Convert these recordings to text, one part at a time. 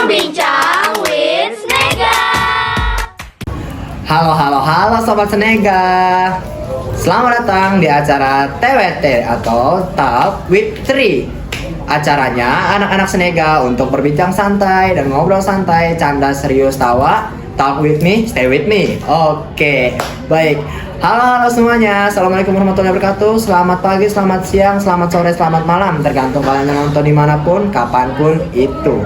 Bincang with Snega. Halo Sobat Snega. Selamat datang di acara TWT atau Talk with Tri. Acaranya anak-anak Snega untuk berbincang santai dan ngobrol santai, canda serius tawa. Talk with me, stay with me. Oke, baik. Halo semuanya. Assalamualaikum warahmatullahi wabarakatuh. Selamat pagi, selamat siang, selamat sore, selamat malam. Tergantung kalian yang nonton dimanapun, kapanpun itu.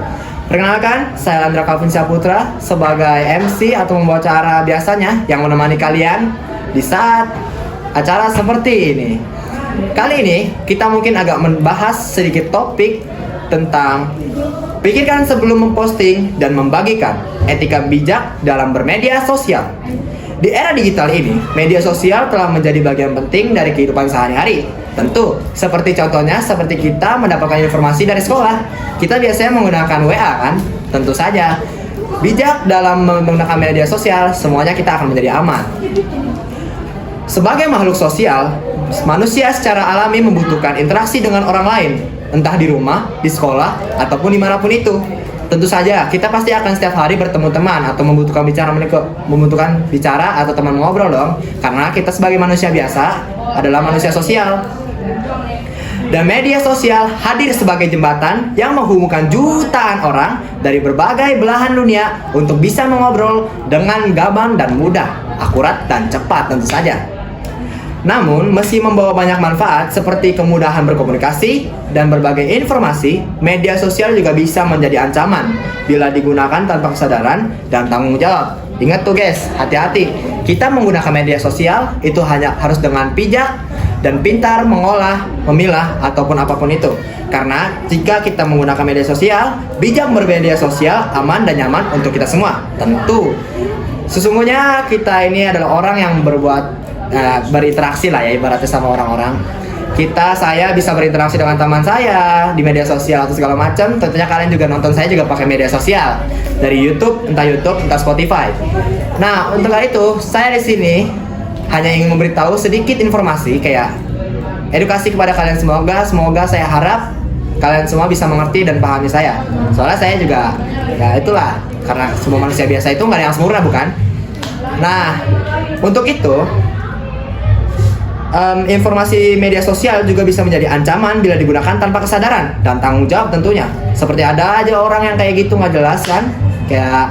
Perkenalkan, saya Andra Calvin Saputra sebagai MC atau membawa acara biasanya yang menemani kalian di saat acara seperti ini. Kali ini kita mungkin agak membahas sedikit topik tentang pikirkan sebelum memposting dan membagikan etika bijak dalam bermedia sosial. Di era digital ini, media sosial telah menjadi bagian penting dari kehidupan sehari-hari. Tentu, seperti contohnya seperti kita mendapatkan informasi dari sekolah. Kita biasanya menggunakan WA kan? Tentu saja. Bijak dalam menggunakan media sosial, semuanya kita akan menjadi aman. Sebagai makhluk sosial, manusia secara alami membutuhkan interaksi dengan orang lain, entah di rumah, di sekolah, ataupun dimanapun itu. Tentu saja, kita pasti akan setiap hari bertemu teman atau membutuhkan bicara atau teman ngobrol dong. Karena kita sebagai manusia biasa adalah manusia sosial. Dan media sosial hadir sebagai jembatan yang menghubungkan jutaan orang dari berbagai belahan dunia untuk bisa mengobrol dengan gampang dan mudah, akurat dan cepat tentu saja. Namun, meski membawa banyak manfaat seperti kemudahan berkomunikasi dan berbagai informasi, media sosial juga bisa menjadi ancaman bila digunakan tanpa kesadaran dan tanggung jawab. Ingat tuh guys, hati-hati. Kita menggunakan media sosial itu hanya harus dengan bijak dan pintar mengolah, memilah, ataupun apapun itu. Karena jika kita menggunakan media sosial, bijak bermedia sosial, aman dan nyaman untuk kita semua. Tentu. Sesungguhnya kita ini adalah orang yang berinteraksi lah ya, ibaratnya sama orang-orang. Saya bisa berinteraksi dengan teman saya di media sosial atau segala macam. Tentunya kalian juga nonton saya juga pakai media sosial dari YouTube, entah Spotify. Nah, untuk itu saya di sini hanya ingin memberitahu sedikit informasi kayak edukasi kepada kalian. Semoga saya harap kalian semua bisa mengerti dan pahami saya. Soalnya saya juga ya itulah, karena semua manusia biasa itu nggak ada yang sempurna, bukan? Nah, untuk itu informasi media sosial juga bisa menjadi ancaman bila digunakan tanpa kesadaran dan tanggung jawab tentunya. Seperti ada aja orang yang kayak gitu nggak jelas kan, kayak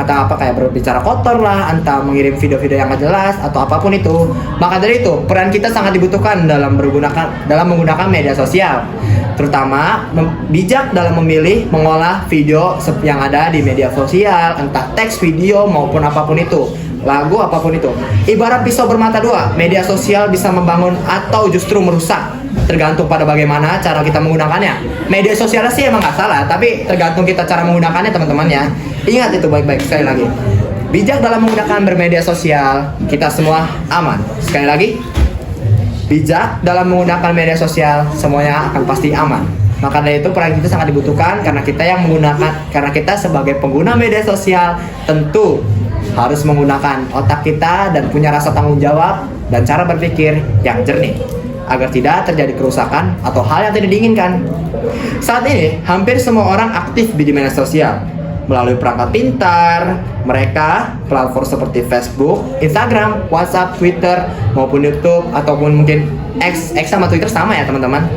kayak berbicara kotor lah, entah mengirim video-video yang nggak jelas atau apapun itu. Maka dari itu peran kita sangat dibutuhkan dalam menggunakan media sosial, terutama bijak dalam memilih mengolah video yang ada di media sosial, entah teks, video maupun apapun itu, lagu apapun itu. Ibarat pisau bermata dua, media sosial bisa membangun atau justru merusak, tergantung pada bagaimana cara kita menggunakannya. Media sosial sih emang nggak salah, tapi tergantung kita cara menggunakannya teman-teman ya. Ingat itu baik-baik sekali lagi. Bijak dalam menggunakan bermedia sosial, kita semua aman. Sekali lagi, bijak dalam menggunakan media sosial, semuanya akan pasti aman. Maka dari itu peran kita sangat dibutuhkan karena kita sebagai pengguna media sosial tentu harus menggunakan otak kita dan punya rasa tanggung jawab dan cara berpikir yang jernih agar tidak terjadi kerusakan atau hal yang tidak diinginkan. Saat ini hampir semua orang aktif di media sosial melalui perangkat pintar mereka, platform seperti Facebook, Instagram, WhatsApp, Twitter maupun YouTube ataupun mungkin X sama Twitter sama ya teman-teman.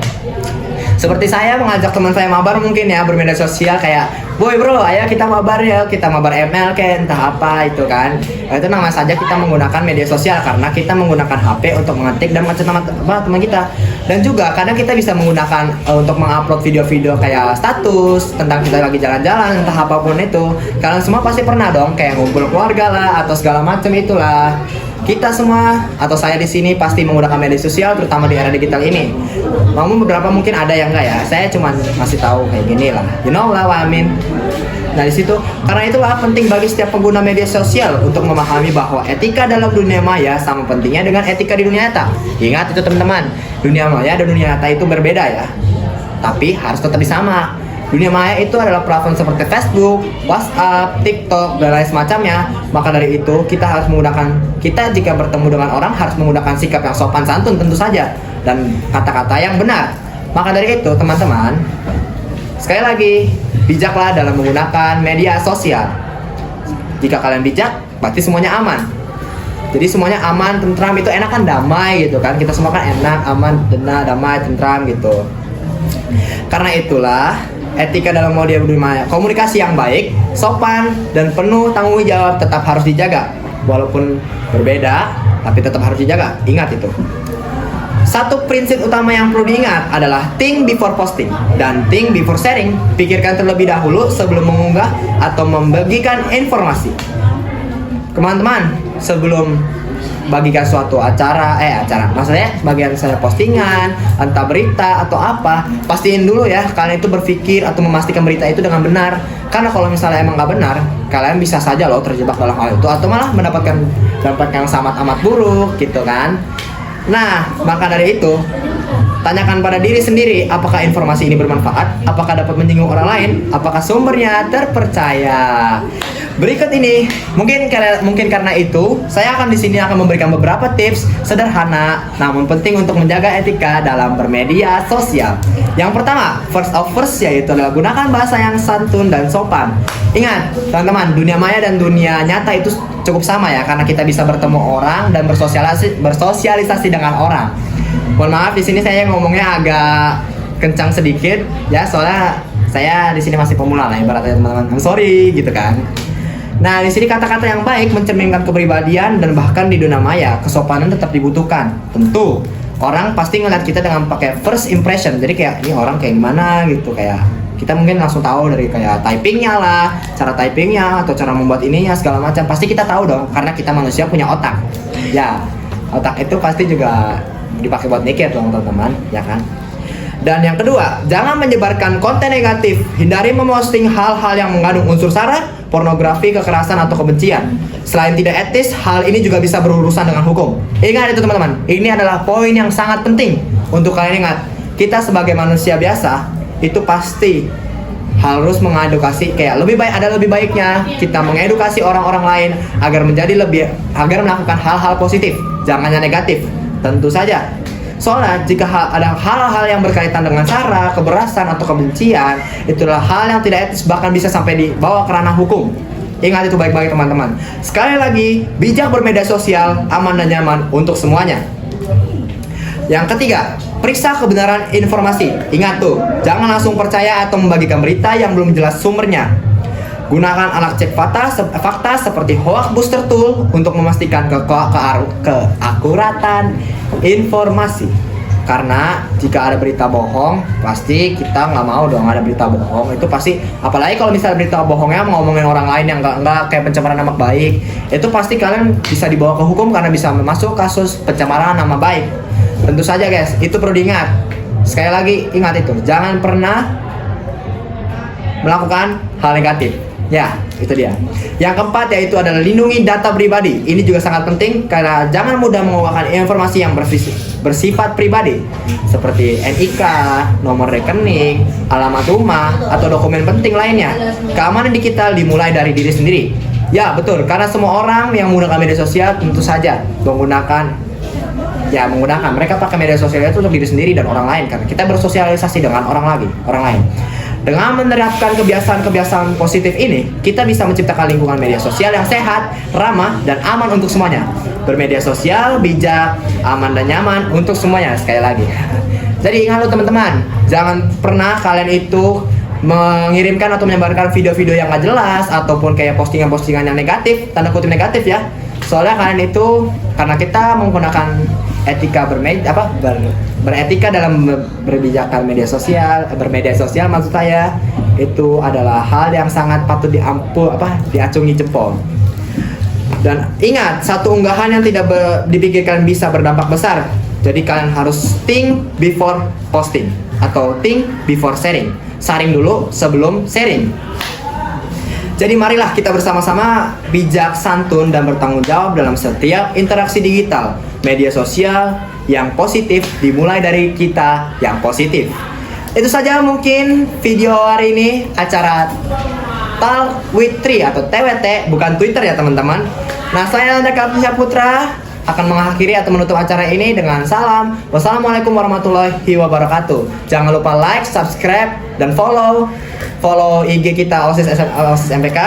Seperti saya mengajak teman saya mabar mungkin ya bermedia sosial kayak, boy bro, ayo kita mabar ya, kita mabar ML kayak entah apa itu kan. Itu nama saja kita menggunakan media sosial karena kita menggunakan HP untuk mengetik dan ngechat teman kita. Dan juga kadang kita bisa menggunakan untuk mengupload video-video kayak status tentang kita lagi jalan-jalan entah apapun itu. Kalian semua pasti pernah dong kayak ngumpul keluarga lah atau segala macam itulah. Kita semua atau saya di sini pasti menggunakan media sosial terutama di era digital ini. Namun beberapa mungkin ada yang enggak ya. Saya cuma masih tahu kayak gini lah. You know lah what I mean. Nah di situ karena itulah penting bagi setiap pengguna media sosial untuk memahami bahwa etika dalam dunia maya sama pentingnya dengan etika di dunia nyata. Ingat itu teman-teman, dunia maya dan dunia nyata itu berbeda ya. Tapi harus tetap disama. Dunia maya itu adalah platform seperti Facebook, WhatsApp, TikTok, dan lain semacamnya. Maka dari itu kita jika bertemu dengan orang harus menggunakan sikap yang sopan santun tentu saja dan kata-kata yang benar. Maka dari itu teman-teman, Sekali lagi, bijaklah dalam menggunakan media sosial. Jika kalian bijak, berarti semuanya aman. Jadi semuanya aman, tentram, itu enak kan, damai gitu kan. Kita semua kan enak, aman, damai, tentram gitu. Karena itulah etika dalam media komunikasi yang baik, sopan, dan penuh tanggung jawab tetap harus dijaga. Walaupun berbeda, tapi tetap harus dijaga. Ingat itu. Satu prinsip utama yang perlu diingat adalah think before posting dan think before sharing. Pikirkan terlebih dahulu sebelum mengunggah atau membagikan informasi. Teman-teman, sebelum bagikan suatu acara, maksudnya bagian saya postingan, entah berita atau apa, pastiin dulu ya kalian itu berpikir atau memastikan berita itu dengan benar. Karena kalau misalnya emang nggak benar, kalian bisa saja loh terjebak dalam hal itu atau malah mendapatkan dampak yang sangat amat buruk gitu kan. Nah, maka dari itu, tanyakan pada diri sendiri, apakah informasi ini bermanfaat? Apakah dapat menyinggung orang lain? Apakah sumbernya terpercaya? Berikut ini, mungkin karena itu, saya akan di sini akan memberikan beberapa tips sederhana, namun penting untuk menjaga etika dalam bermedia sosial. Yang pertama, first yaitu adalah gunakan bahasa yang santun dan sopan. Ingat, teman-teman, dunia maya dan dunia nyata itu cukup sama ya, karena kita bisa bertemu orang dan bersosialisasi dengan orang. Mohon maaf di sini saya ngomongnya agak kencang sedikit ya, soalnya saya di sini masih pemula lah ibaratnya teman-teman. I'm sorry gitu kan. Nah, di sini kata-kata yang baik mencerminkan kepribadian dan bahkan di dunia maya kesopanan tetap dibutuhkan. Tentu orang pasti ngeliat kita dengan pakai first impression. Jadi kayak ini orang kayak gimana gitu, kayak kita mungkin langsung tahu dari kayak typingnya lah, cara typingnya atau cara membuat ininya segala macam. Pasti kita tahu dong, karena kita manusia punya otak. Ya, otak itu pasti juga dipakai buat mikir dong teman-teman, ya kan? Dan yang kedua, jangan menyebarkan konten negatif. Hindari memposting hal-hal yang mengandung unsur sara, pornografi, kekerasan, atau kebencian. Selain tidak etis, hal ini juga bisa berurusan dengan hukum. Ingat itu teman-teman, ini adalah poin yang sangat penting untuk kalian ingat. Kita sebagai manusia biasa, itu pasti harus mengedukasi, kayak lebih baiknya kita mengedukasi orang-orang lain agar melakukan hal-hal positif, jangan yang negatif. Tentu saja. Soalnya jika ada hal-hal yang berkaitan dengan sara, kekerasan atau kebencian, itulah hal yang tidak etis, bahkan bisa sampai dibawa ke ranah hukum. Ingat itu baik-baik teman-teman. Sekali lagi, bijak bermedia sosial, aman dan nyaman untuk semuanya. Yang ketiga, periksa kebenaran informasi. Ingat tuh, jangan langsung percaya atau membagikan berita yang belum jelas sumbernya. Gunakan alat cek fakta seperti hoax booster tool untuk memastikan keakuratan informasi. Karena jika ada berita bohong, pasti kita nggak mau dong ada berita bohong. Itu pasti, apalagi kalau misalnya berita bohongnya ngomongin orang lain yang nggak kayak pencemaran nama baik, itu pasti kalian bisa dibawa ke hukum karena bisa masuk kasus pencemaran nama baik. Tentu saja guys, itu perlu diingat. Sekali lagi ingat itu, jangan pernah melakukan hal negatif. Ya, itu dia. Yang keempat yaitu adalah lindungi data pribadi. Ini juga sangat penting karena jangan mudah mengeluarkan informasi yang bersifat pribadi seperti NIK, nomor rekening, alamat rumah, atau dokumen penting lainnya. Keamanan digital dimulai dari diri sendiri. Ya, betul. Karena semua orang yang menggunakan media sosial tentu saja menggunakan mereka pakai media sosial itu untuk diri sendiri dan orang lain, karena kita bersosialisasi dengan orang lain. Dengan menerapkan kebiasaan positif ini, kita bisa menciptakan lingkungan media sosial yang sehat, ramah, dan aman untuk semuanya. Bermedia sosial, bijak, aman, dan nyaman untuk semuanya. Sekali lagi. Jadi ingat lo teman-teman, jangan pernah kalian itu mengirimkan atau menyebarkan video-video yang gak jelas ataupun kayak postingan-postingan yang negatif, tanda kutip negatif ya. Soalnya kalian itu, karena kita menggunakan etika beretika dalam berbijakan bermedia sosial maksud saya, itu adalah hal yang sangat patut diacungi jempol. Dan ingat, satu unggahan yang tidak dipikirkan bisa berdampak besar. Jadi kalian harus think before posting atau think before sharing. Saring dulu sebelum sharing. Jadi marilah kita bersama-sama bijak, santun, dan bertanggung jawab dalam setiap interaksi digital. Media sosial yang positif dimulai dari kita yang positif. Itu saja mungkin video hari ini, acara Talk with Tri atau TWT, bukan Twitter ya teman-teman. Nah, saya Andra Kapusya Putra, akan mengakhiri atau menutup acara ini dengan salam. Wassalamualaikum warahmatullahi wabarakatuh. Jangan lupa like, subscribe, dan follow IG kita OSIS MPK,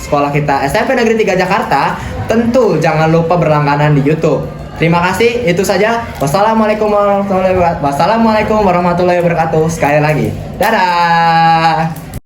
sekolah kita SMP Negeri 3 Jakarta. Tentu jangan lupa berlangganan di YouTube. Terima kasih, itu saja. Wassalamualaikum warahmatullahi wabarakatuh. Sekali lagi, dadah.